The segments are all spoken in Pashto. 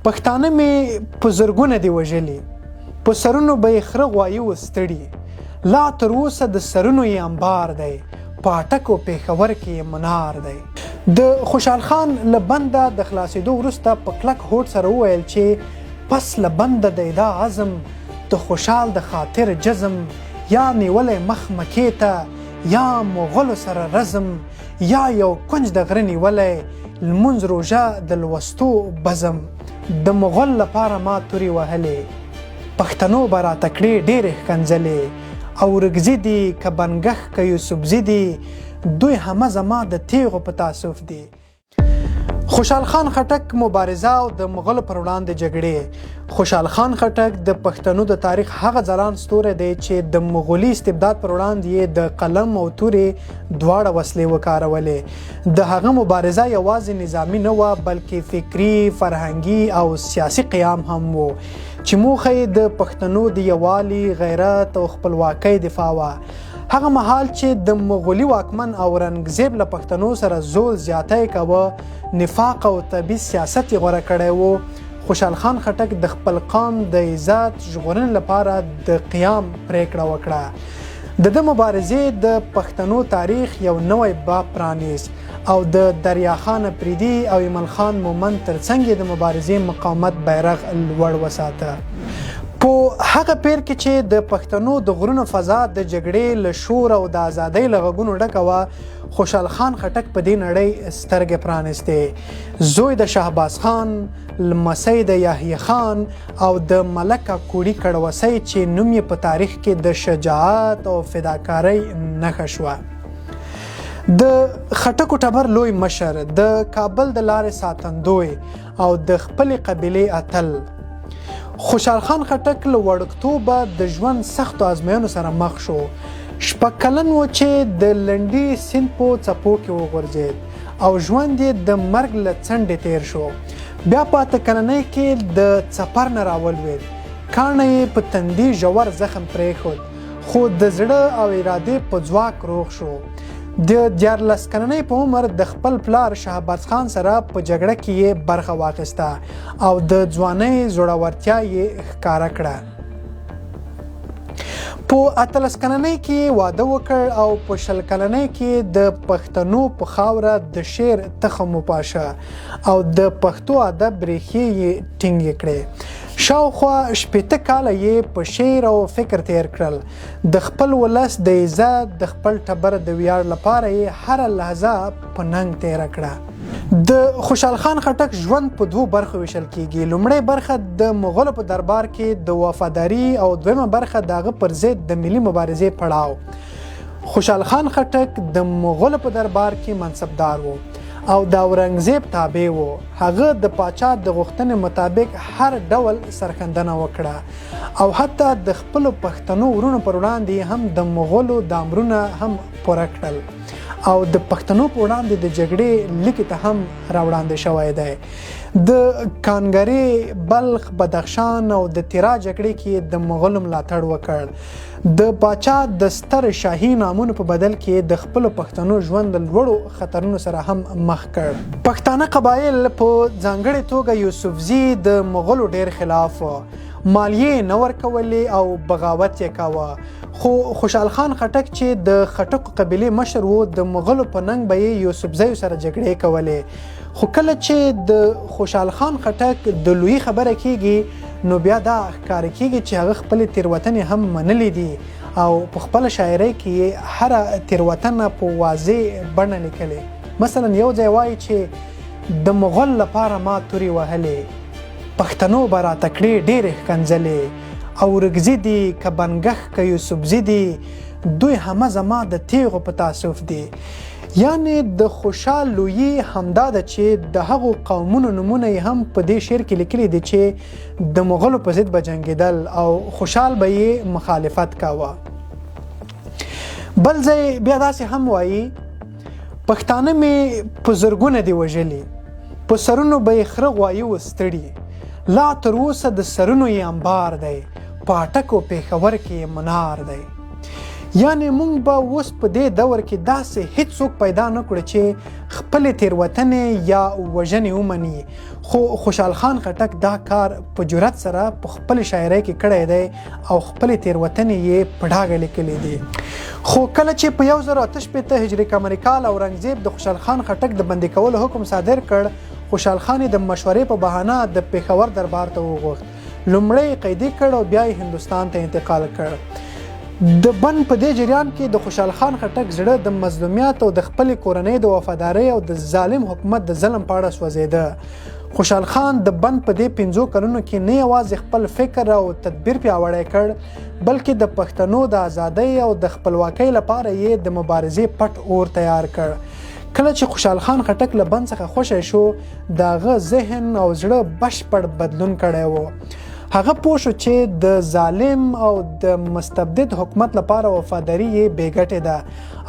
پښتانه مې په زرګونه دي وژلي، په سرونو به یې خره غوایي وستړي، لا تر اوسه د سرونو یې انبار دی، په اټک او پېښور کې یې منار دی. د خوشحال خان له بنده د خلاصېدو وروسته په کلک هوډ سره وویل چې پس له بنده دی دا عزم، د خوشحال د خاطر جزم، یا نیولی مخ مکې ته یا مغلو سره رزم، یا یو کنج د غره نیولی لمونځ روژه د لوستو بزم. د مغل لپاره ما تورې وهلې، پښتنو به راته کړې ډېرې ښکنځلې، او رګزي دي که بنګښ که یوسفزي دي، دوی همه زما د تیغو په تاسف دي. خوشحال خان خټک مبارزه او د مغلو پر وړاندې جګړې. خوشحال خان خټک د پښتنو د تاریخ هغه ځلان ستوری دی چې د مغولي استبداد پر وړاندې یې د قلم او تورې دواړه وسلې وکارولې. د هغه مبارزه یوازې نظامي نه وه، بلکې فکري، فرهنګي او سیاسي قیام هم و چې موخه یې د پښتنو د یووالي، غیرت او خپلواکۍ دفاع وه. هغه مهال چې د مغولي واکمن اورنګزیب له پښتنو سره زول زیاتی کوه، نفاق او تبعیض سیاست یې غوره کړی و، خوشحال خان خټک د خپل قوم د عزت ژغورنې لپاره د قیام پریکړه وکړه. د ده مبارزې د پښتنو تاریخ یو نوی باب پرانیست او د دریا خان اپریدي او ایمل خان مومند ترڅنګ یې د مبارزې مقاومت بیرغ لوړ وساته. په هغه پیر کې چې د پښتنو د غرونو فضا د جګړې له شور او د ازادۍ له غږونو ډکه وه، خوشحال خان خټک په دې نړۍ سترګې پرانیستې. زوی د شهباز خان، لمسی د یحیی خان او د ملکه کوړي کړوسی چې نوم یې په تاریخ کې د شجاعت او فداکارۍ نښه شوه. د خټکو ټبر لوی مشر، د کابل د لارې ساتندوی او د خپلې قبیلې اتل. خوشحال خان خټک له وړکتوبه د ژوند سختو ازموینو سره مخ شو. 6 کلن و چې د لنډي سیند په څپو کې وغورځېد او ژوند یې د مرګ له څنډې تیر شو. بیا په 8 کلنۍ کې د څپر نه راولوېد، کاڼه یې په تندي ژور زخم پرېښود، خو د زړه او ارادې په ځواک روغ شو. د 14 کلنۍ په عمر د خپل پلار شهباز خان سره په جګړه کې یې برخه واخیسته او د ځوانۍ زړورتیا یې ښکاره کړه. په 18 کلنۍ کې واده وکړ او په 20 کلنۍ کې د پښتنو په خاوره د شعر تخم وپاشه او د پښتو ادب ریښې یې ټینګې کړې. شاوخوا 18 کاله یې په شعر او فکر تیر کړل. د خپل ولس د عزت، د خپل ټبر د ویاړ لپاره یې هره لحظه په ننګ تیره کړه. د خوشحال خان خټک ژوند په 2 برخو ویشل کیږي. لومړی برخه د مغولو په دربار کې د وفاداري او دویمه برخه د هغه پر ضد د ملي مبارزې پړاو. خوشحال خان خټک د مغولو په دربار کې منصبدار و او د اورنګزیب تابع و. هغه د پاچا د غوښتنې مطابق هر ډول سرښندنه وکړه او حتی د خپلو پښتنو ورونو پر وړاندې هم د مغولو د امرونه هم پوره کړل او د پښتنو په وړاندې د جګړې لیکې ته هم راوړاندې شوی دی. د کانګرې، بلخ، بدخشان او د تیرا جګړې کې د مغولو ملاتړ وکړ. د پاچا د ستر شاهي نامونو په بدل کې د خپلو پښتنو ژوند د لوړو خطرونو سره هم مخ کړ. پښتانه قبایل په ځانګړې توګه یوسفزي د مغولو ډیر خلاف مالیې نه ورکولې او بغاوت یې کاوه. خو خوشحال خان خټک چې د خټکو قبیلې مشر و، د مغولو په ننګ به یې یوسفزیو سره جګړې کولې. خو کله چې د خوشحال خان خټک د لویي خبره کیږي نو بیا دا ښکاره کیږي چې هغه خپلې تېروتنې هم منلې دي او په خپله شاعرۍ کې یې هره تېروتنه په واضح بڼه لیکلې. مثلا یو ځای وایي چې د مغول لپاره ما تورې وهلې، پښتنو به راته کړې ډېرې ښکنځلې، او رګزي دي که بنګښ که یوسفزي دي، دوی همه زما د تیغو په تاسف دي. یعنې د خوشحال لویي همدا ده چې د هغو قومونو نومونه یې هم په دې شعر کې لیکلي دي چې د مغولو په ضد به جنګېدل او خوشحال به یې مخالفت کاوه. بل ځای بیا داسې هم وایي پښتانه مې په زرګونه دي وژلي، په سرونو به یې خره غوایي وستړي، لا تر اوسه د سرونو یې انبار دی، په اټک او پېښور کې یې منار دی. یعنی موږ به اوس په دې دور کې داسې هیڅوک پیدا نه کړو چې خپلې تېروتنې یا وژنې ومني، خو خوشحال خان خټک دا کار په جرأت سره په خپل شاعرۍ کې کړی دی او خپلې تېروتنې یې په ډاګه لیکلې دي. خو کله چې په 1958 هجري قمري کال اورنګزیب د خوشحال خان خټک د بندي کولو حکم صادر کړ، خوشحال خان د مشورې په بهانه د پېښور دربار ته وغوښت. لومړی قیدي کړ او بیا یې هندوستان ته انتقال کړ. د بند په دې جریان کې د خوشحال خان خټک زړه د مظلومیت او د خپلې کورنۍ د وفادارۍ او د ظالم حکومت د ظلم په اړه سوځېده. خوشحال خان د بند په دې 5 کلونو کې نه یوازې خپل فکر او تدبیر پیاوړی کړ، بلکې د پښتنو د ازادۍ او د خپلواکۍ لپاره یې د مبارزې پټ اور تیار کړ. کله چې خوشحال خان خټک له بند څخه خوشی شو، د هغه ذهن او زړه بشپړ بدلون کړی و. هغه پوه شو چې د ظالم او د مستبد حکومت لپاره وفاداري یې بې ګټې ده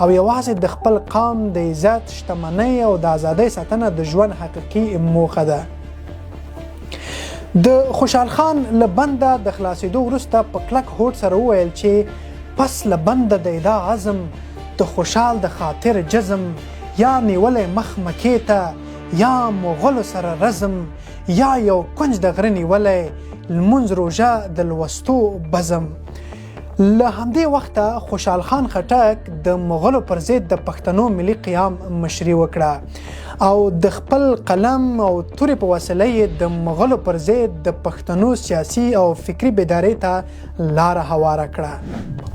او یوازې د خپل قام د عزت، شتمنۍ او د ازادۍ ساتنه د ژوند حقیقي موخه ده. د خوشحال خان له بنده د خلاصېدو وروسته په کلک هوډ سره وویل چې پس له بنده د ادا عزم، د خوشحال د خاطر جزم، یا نیولی مخ مکې ته، یا مغلو سره رزم، یا یو کنج د غره نیولی، لمونځ روژه د لوستو بزم. له همدې وخته خوشحال خان خټک د مغلو پر ضد د پښتنو ملي قیام مشري وکړه او د خپل قلم او تورې په وسیله یې د مغلو پر ضد د پښتنو سیاسي او فکري بیدارۍ ته لاره هواره کړه.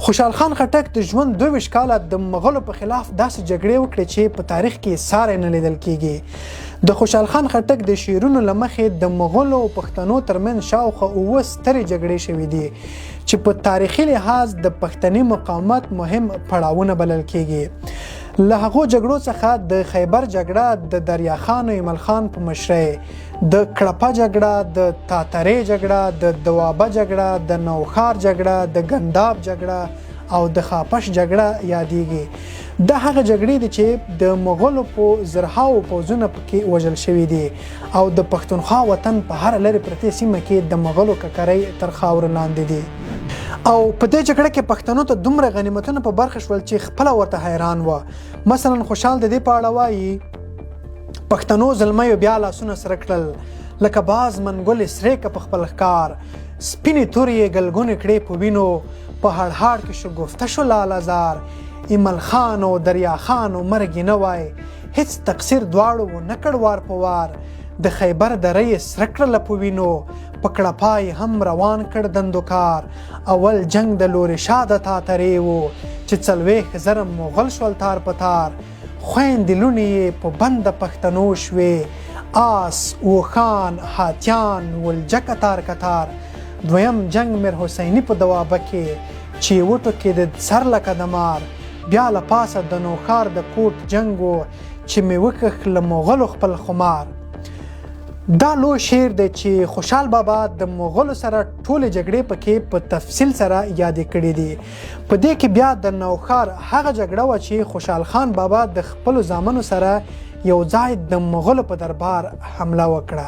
خوشحال خان خټک د ژوند 22 کاله د مغلو په خلاف داسې جګړې وکړې چې په تاریخ کې ساری نه لیدل کیږي. د خوشحال خان خټک د شعرونو له مخې د مغولو او پښتنو ترمنځ شاوخوا 9 سترې جګړې شوې دي چې په تاریخي لحاظ د پښتني مقاومت مهم پړاوونه بلل کیږي. له هغو جګړو څخه د خیبر جګړه د دریا خان او ایمل خان په مشرۍ، د کړپه جګړه، د تاترې جګړه، د دوابه جګړه، د نوښار جګړه، د ګنداب جګړه او د خاپش جګړه یادېږي. دا هغه جګړې دي چې د مغولو په زرهاو پوځونه پکې وژل شوي دي او د پښتونخوا وطن په هر لرې پرتې سیمه کې د مغولو ککرۍ تر خاورو لاندې دي. او په دې جګړه کې پښتنو ته دومره غنیمتونه په برخه شول چې خپله ورته حیران و. مثلا خوشحال د دې په اړه وایي: پښتنو زلمیو بیا لاسونه سره کړل، لکه باز منګلې سرې که په خپل ښکار، سپینې تورې ګلګونې کړې په وینو، په هړهاړ کې شګفته شو لالهزار. ایمل خان او دریا خان او مرګ نه وای، هیڅ تقصیر دواړو و نه کړ وار په وار. د خیبر دره یې سره کړله په وینو، په کړپای هم روان کړ دندوکار. اول جنگ د لورې شاه د تاترې و چې 40,000 مغل شول تار په تار. خویندې لوڼې یې په بنده پښتنو شوې، آس، اوښان، هاتیان، ولجه کتار کتار. دویم جنگ میر حسیني په دوابه کې چې وټوکېد سر لکه د مار. بیا له پاسه د نوښار د کوټ جنګ و چې مې وکښ له مغلو خپل خمار. دا لوی شعر دی چې خوشحال بابا د مغولو سره ټولې جګړې پکې په تفصیل سره یادې کړې دي. په دې کې بیا د نوښار هغه جګړه وه چې خوشحال خان بابا د خپلو زامنو سره یو ځای د مغولو په دربار حمله وکړه.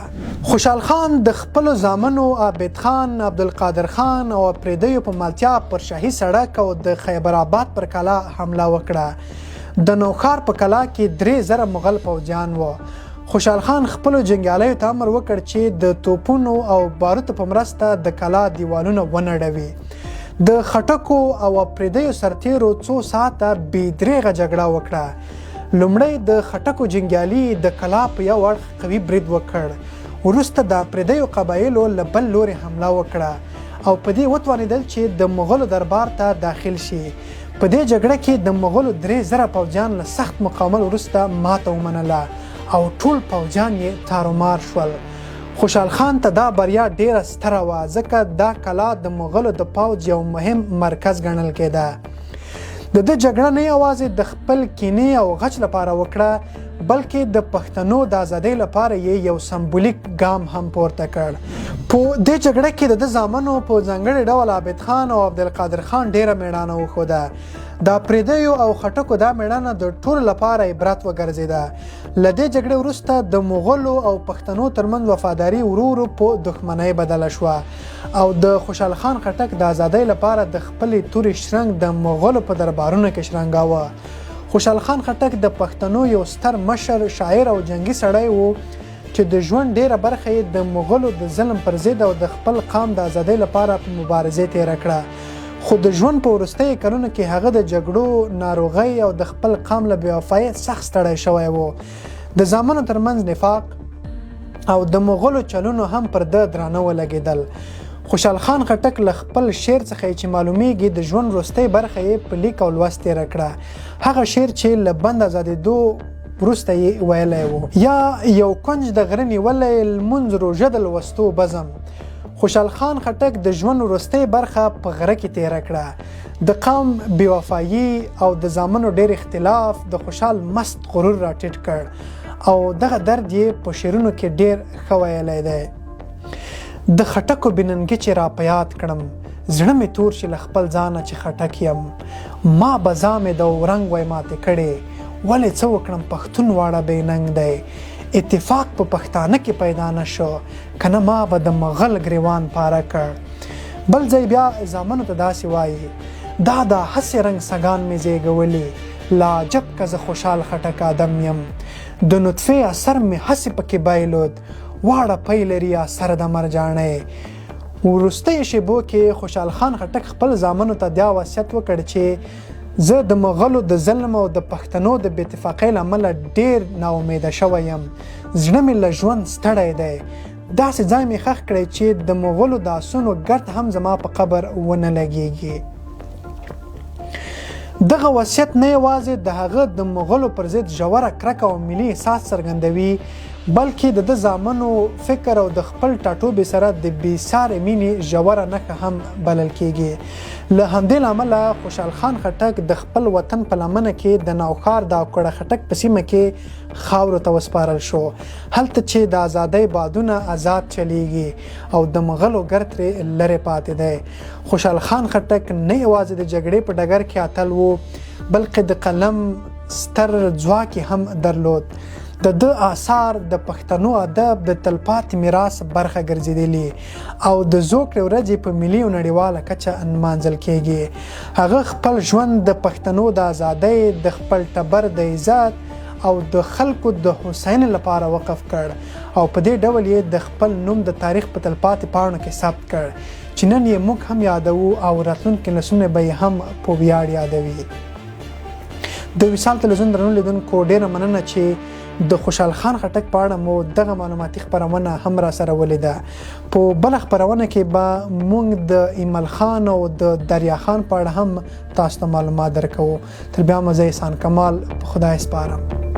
خوشحال خان د خپلو زامنو عابد خان، عبدالقادر خان او پریدیو په ملتیا پر شاهي سړک او د خیبر آباد پر کلا حمله وکړه. د نوښار په کلا کې 3,000 مغل پوځیان وو. خوشحال خان خپلو جنګیالیو ته امر وکړ چې د توپونو او باروتو په مرسته د کلا دیوالونه ونړوي. د خټکو او پریدیو سرتیرو 2 ساعته بې دریغه جګړه وکړه. لومړی د خټکو جنګیالي د کلا په یو اړخ قوي برید وکړ، وروسته د پریدیو قبایلو له بل لوري حمله وکړه او په دې وتوانېدل چې د مغولو دربار ته داخل شي. په دې جګړه کې د مغولو 3,000 پوځیان له سخت مقاومت وروسته ماته ومنله او ټول پوځیان یې تارومار شول. خوشحال خان ته دا بریا ډیره ستره وه ځکه دا کلا د مغولو د پوځ یو مهم مرکز ګڼل کېده. د دې جګړه نه یوازې د خپل کینې او غچ لپاره وکړه، بلکې د پښتنو د ازادۍ لپاره یې یو سمبولیک ګام هم پورته کړ. په دې جګړه کې د زامنو په ځانګړي ډول عابد خان او عبدالقادر خان ډیره میړانه وښوده. دا پردیو او خټکو دا میړانه د ټولو لپاره عبرت وګرځېده. له دې جګړې وروسته د مغولو او پښتنو ترمنځ وفاداري ورو ورو په دښمنۍ بدله شوه او د خوشحال خان خټک د ازادۍ لپاره د خپلې تورې شرنګ د مغولو په دربارونو کې شرنګاوه. خوشحال خان خټک د پښتنو یو ستر مشر، شاعر او جنگي سړی و چې د ژوند ډیره برخه یې د مغولو د ظلم پر ضد او د خپل قام د ازادۍ لپاره په مبارزې تېره کړه. خو د ژوند په وروستیو کلونو کې هغه د جګړو، ناروغۍ او د خپل قام له بېوفایۍ سخت ستړی شوی و. د زامنو ترمنځ نفاق او د مغولو چلونو هم پر ده درانه ولګېدل. خوشحال خان خټک له خپل شعر څخه چې معلومیږي د ژوند وروستۍ برخه یې په لیک او لوست تېره کړه. هغه شعر چې له بند ازادېدو وروسته یې ویلی و، یا یو کنج د غره نیولی، لمونځ روژه د لوستو بزم. خوشحال خان خټک د ژوند وروستۍ برخه په غره کې تېره کړه. د قام بېوفایي او د زامنو ډېر اختلاف د خوشحال مست غرور راټیټ کړ او دغه درد یې په شعرونو کې ډېر ښه ویلی دی. د خټکو بننګي چې را په یاد کړم، زړه مې تور شي له خپل ځانه چې خټک یم. ما به ځامې د اورنګ وی ماتې کړې، ولې څه وکړم پښتون واړه بې ننګ دی. اتفاق په پښتانه کې پیدا نه شو، کنه ما به د مغل ګریوان پاره کړ. بل ځای بیا زامنو ته داسې وایي: دا د هسې رنګ سګان مې زیږولي، لا عجب که زه خوشحال خټک آدم یم. د نطفې اثر مې هسې پکې بایلود، واړه پی لري اثر د مرجانۍ. وروستیو شیبو کې خوشحال خان خټک خپل زامنو ته دا وصیت وکړ چې زه د مغلو د ظلم او د پښتنو د بې اتفاقۍ له امله ډېر ناامیده شوی یم. زړه مې له ژوند ستړی دی. داسې ځای مې ښخ کړی چې د مغلو د آسونو ګرد هم زما په قبر ونه لګیږي. دغه وصیت نه یوازې د هغه د مغلو پر ضد ژوره کرکه او ملي احساس څرګندوي، بلکې د ده زامنو فکر او د خپل ټاټوبي سره د بېسارې مینې ژوره نښه هم بلل کیږي. له همدې له امله خوشحال خان خټک د خپل وطن په لمنه کې د نوښار د اکوړه خټک په سیمه کې خاورو ته وسپارل شو، هلته چې د ازادۍ بادونه آزاد چلیږي او د مغلو ګرد ترې لرې پاتې دی. خوشحال خان خټک نه یوازې د جګړې په ډګر کې اتل و، بلکې د قلم ستر ځواک هم درلود. د ده آثار د پښتنو ادب د تلپاتې میراث برخه ګرځېدلي او د زوکړې ورځې په ملي او نړیواله کچه نمانځل کیږي. هغه خپل ژوند د پښتنو د ازادۍ، د خپل ټبر د عزت او د خلکو د هوساینې لپاره وقف کړ او په دې ډول یې د خپل نوم د تاریخ په تلپاتې پاڼو کې ثبت کړ چې نن یې موږ هم یادوو او راتلونکي نسلونه به یې هم په ویاړ یادوي. د وصال تلویزیون درنو لیدونکو، ډېره مننه چې د خوشحال خان خټک په اړه مو دغه معلوماتي خپرونه هم را سره ولیده. په بله خپرونه کې به موږ د ایمل خان او د دریا خان په اړه هم تاسو ته معلومات درکوو. تر بیا مو زه احسان کمال په خدای سپارم.